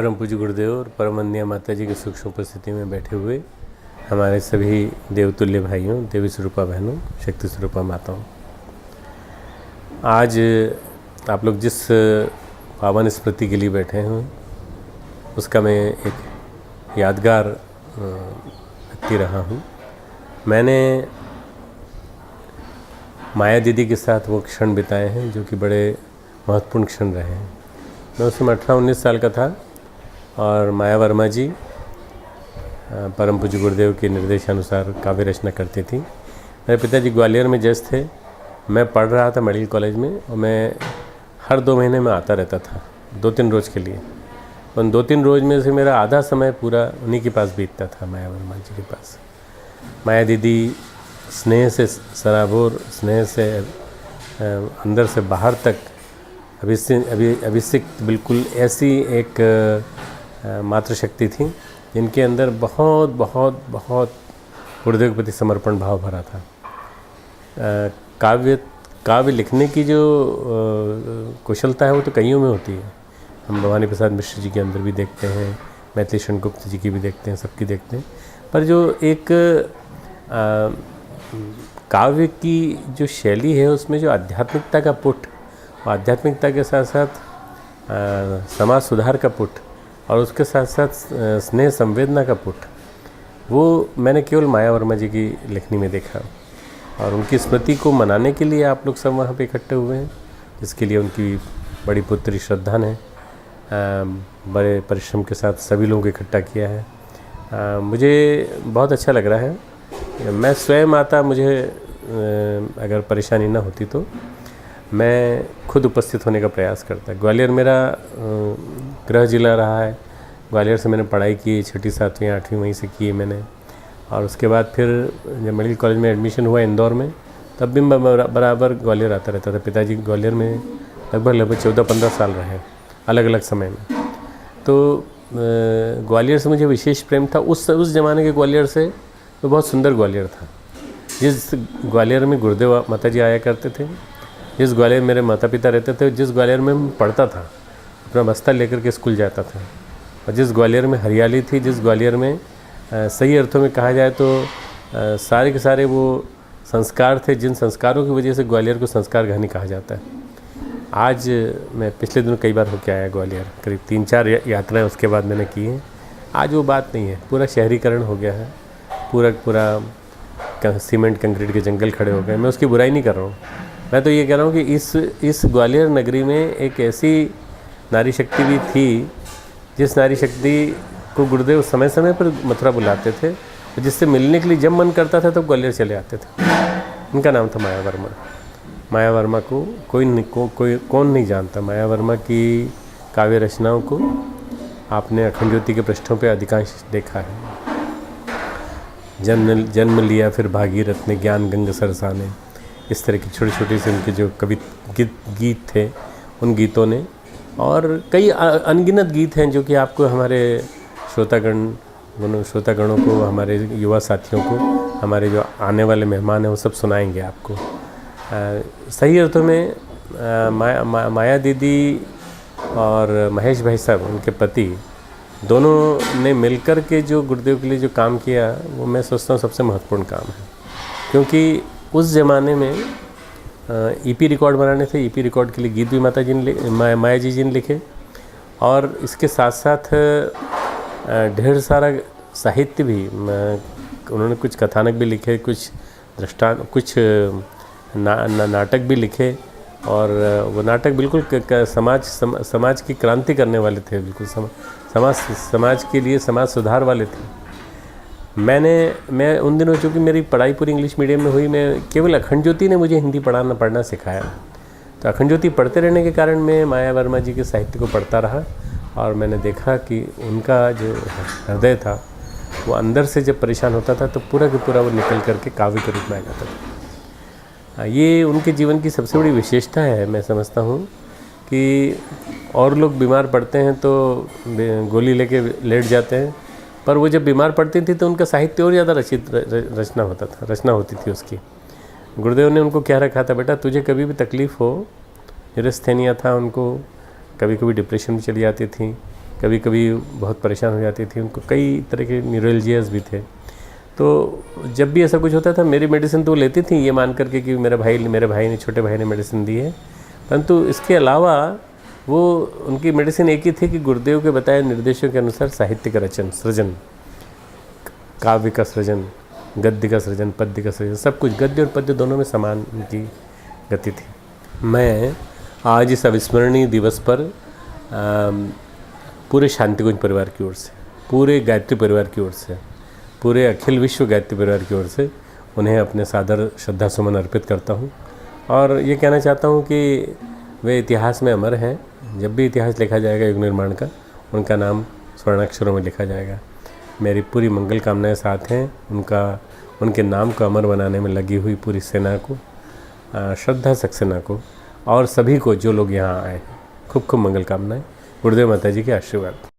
परम पूज्य गुरुदेव और परम वंदनीय माता जी की सूक्ष्म उपस्थिति में बैठे हुए हमारे सभी देवतुल्य भाइयों, देवी स्वरूपा बहनों, शक्ति स्वरूपा माताओं, आज आप लोग जिस पावन स्मृति के लिए बैठे हैं उसका मैं एक यादगार व्यक्ति रहा हूँ। मैंने माया दीदी के साथ वो क्षण बिताए हैं जो कि बड़े महत्वपूर्ण क्षण रहे हैं। मैं उस समय 18-19 साल का था और माया वर्मा जी परम पूज्य गुरुदेव के निर्देशानुसार काव्य रचना करती थी। मेरे पिताजी ग्वालियर में जज थे, मैं पढ़ रहा था मेडिकल कॉलेज में और मैं हर 2 महीने में आता रहता था 2-3 रोज़ के लिए। उन 2-3 रोज़ में से मेरा आधा समय पूरा उन्हीं के पास बीतता था, माया वर्मा जी के पास। माया दीदी स्नेह से सराबोर, स्नेह से अंदर से बाहर तक अभिषिक्त बिल्कुल ऐसी एक मातृशक्ति थी जिनके अंदर बहुत बहुत बहुत गुरुदेव के प्रति समर्पण भाव भरा था। काव्य लिखने की जो कुशलता है वो तो कईयों में होती है। हम भवानी प्रसाद मिश्र जी के अंदर भी देखते हैं, मैथिली शरण गुप्त जी की भी देखते हैं, सबकी देखते हैं। पर जो एक काव्य की जो शैली है उसमें जो आध्यात्मिकता का पुट, आध्यात्मिकता के साथ साथ समाज सुधार का पुट और उसके साथ साथ स्नेह संवेदना का पुट, वो मैंने केवल माया वर्मा जी की लेखनी में देखा। और उनकी स्मृति को मनाने के लिए आप लोग सब वहाँ पे इकट्ठे हुए हैं, जिसके लिए उनकी बड़ी पुत्री श्रद्धा ने बड़े परिश्रम के साथ सभी लोगों को इकट्ठा किया है। मुझे बहुत अच्छा लग रहा है। मैं स्वयं आता, मुझे अगर परेशानी ना होती तो मैं खुद उपस्थित होने का प्रयास करता। ग्वालियर मेरा गृह जिला रहा है। ग्वालियर से मैंने पढ़ाई की, 6ठी 7वीं 8वीं वहीं से की मैंने। और उसके बाद फिर जब मेडिकल कॉलेज में एडमिशन हुआ इंदौर में, तब भी मैं बराबर ग्वालियर आता रहता था। पिताजी ग्वालियर में लगभग 14-15 साल रहे, अलग अलग समय में। तो ग्वालियर से मुझे विशेष प्रेम था। उस ज़माने के ग्वालियर से तो बहुत सुंदर ग्वालियर था। जिस ग्वालियर में गुरुदेव माता जी आया करते थे, जिस ग्वालियर मेरे माता पिता रहते थे, जिस ग्वालियर में मैं पढ़ता था, अपना बस्ता लेकर के स्कूल जाता था, और जिस ग्वालियर में हरियाली थी, जिस ग्वालियर में सही अर्थों में कहा जाए तो सारे के सारे वो संस्कार थे, जिन संस्कारों की वजह से ग्वालियर को संस्कार घानी कहा जाता है। आज मैं पिछले दिनों कई बार होके आया ग्वालियर, करीब 3-4 यात्राएँ उसके बाद मैंने की हैं। आज वो बात नहीं है, पूरा शहरीकरण हो गया है, पूरा सीमेंट कंक्रीट के जंगल खड़े हो गए। मैं उसकी बुराई नहीं कर रहा हूँ, मैं तो ये कह रहा हूँ कि इस ग्वालियर नगरी में एक ऐसी नारी शक्ति भी थी जिस नारी शक्ति को गुरुदेव समय समय पर मथुरा बुलाते थे, और जिससे मिलने के लिए जब मन करता था तो ग्वालियर चले आते थे। उनका नाम था माया वर्मा। माया वर्मा को कौन नहीं जानता। माया वर्मा की काव्य रचनाओं को आपने अखंड ज्योति के पृष्ठों पे अधिकांश देखा है। जन्म लिया फिर भागीरथ ने, ज्ञान गंग सरसाने, इस तरह की छोटे छोटे से उनके जो गीत थे, उन गीतों ने, और कई अनगिनत गीत हैं जो कि आपको हमारे श्रोतागणों को, हमारे युवा साथियों को, हमारे जो आने वाले मेहमान हैं वो सब सुनाएंगे आपको। सही अर्थों में माया दीदी और महेश भाई साहब, उनके पति, दोनों ने मिलकर के जो गुरुदेव के लिए जो काम किया, वो मैं सोचता हूँ सबसे महत्वपूर्ण काम है। क्योंकि उस ज़माने में ईपी रिकॉर्ड बनाने थे। ईपी रिकॉर्ड के लिए गीत भी माया जी ने लिखे, और इसके साथ साथ ढेर सारा साहित्य भी उन्होंने, कुछ कथानक भी लिखे, कुछ कुछ नाटक भी लिखे। और वो नाटक बिल्कुल समाज की क्रांति करने वाले थे, बिल्कुल समाज के लिए समाज सुधार वाले थे। मैं उन दिनों, चूँकि मेरी पढ़ाई पूरी इंग्लिश मीडियम में हुई, मैं केवल अखंड ज्योति ने मुझे हिंदी पढ़ना सिखाया। तो अखंड ज्योति पढ़ते रहने के कारण मैं माया वर्मा जी के साहित्य को पढ़ता रहा, और मैंने देखा कि उनका जो हृदय था वो अंदर से जब परेशान होता था तो पूरा का पूरा वो निकल करके काव्य के रूप में आ जाता था। ये उनके जीवन की सबसे बड़ी विशेषता है। मैं समझता हूँ कि और लोग बीमार पड़ते हैं तो गोली लेके लेट जाते हैं, पर वो जब बीमार पड़ती थी तो उनका साहित्य और ज़्यादा रचना होती थी उसकी। गुरुदेव ने उनको क्या रखा था, बेटा तुझे कभी भी तकलीफ़ हो, निरस्थेनिया था उनको, कभी कभी डिप्रेशन में चली जाती थी, कभी कभी बहुत परेशान हो जाती थी। उनको कई तरह के न्यूरोलजियाज भी थे। तो जब भी ऐसा कुछ होता था मेरी मेडिसिन तो वो लेती थी ये मान करके कि मेरे भाई ने छोटे भाई ने मेडिसिन दी है, परंतु इसके अलावा वो उनकी मेडिसिन एक ही थी कि गुरुदेव के बताए निर्देशों के अनुसार साहित्य का सृजन, काव्य का सृजन, गद्य का सृजन, पद्य का सृजन, सब कुछ गद्य और पद्य दोनों में समान उनकी गति थी। मैं आज इस अविस्मरणीय दिवस पर पूरे शांतिकुंज परिवार की ओर से, पूरे गायत्री परिवार की ओर से, पूरे अखिल विश्व गायत्री परिवार की ओर से उन्हें अपने सादर श्रद्धा सुमन अर्पित करता हूँ और ये कहना चाहता हूँ कि वे इतिहास में अमर हैं। जब भी इतिहास लिखा जाएगा युग निर्माण का, उनका नाम स्वर्णाक्षरों में लिखा जाएगा। मेरी पूरी मंगल कामनाएं साथ हैं उनके नाम को अमर बनाने में लगी हुई पूरी सेना को, श्रद्धा सक्सेना को और सभी को जो लोग यहाँ आए। खूब खूब मंगल कामनाएं। गुरुदेव माता जी के आशीर्वाद।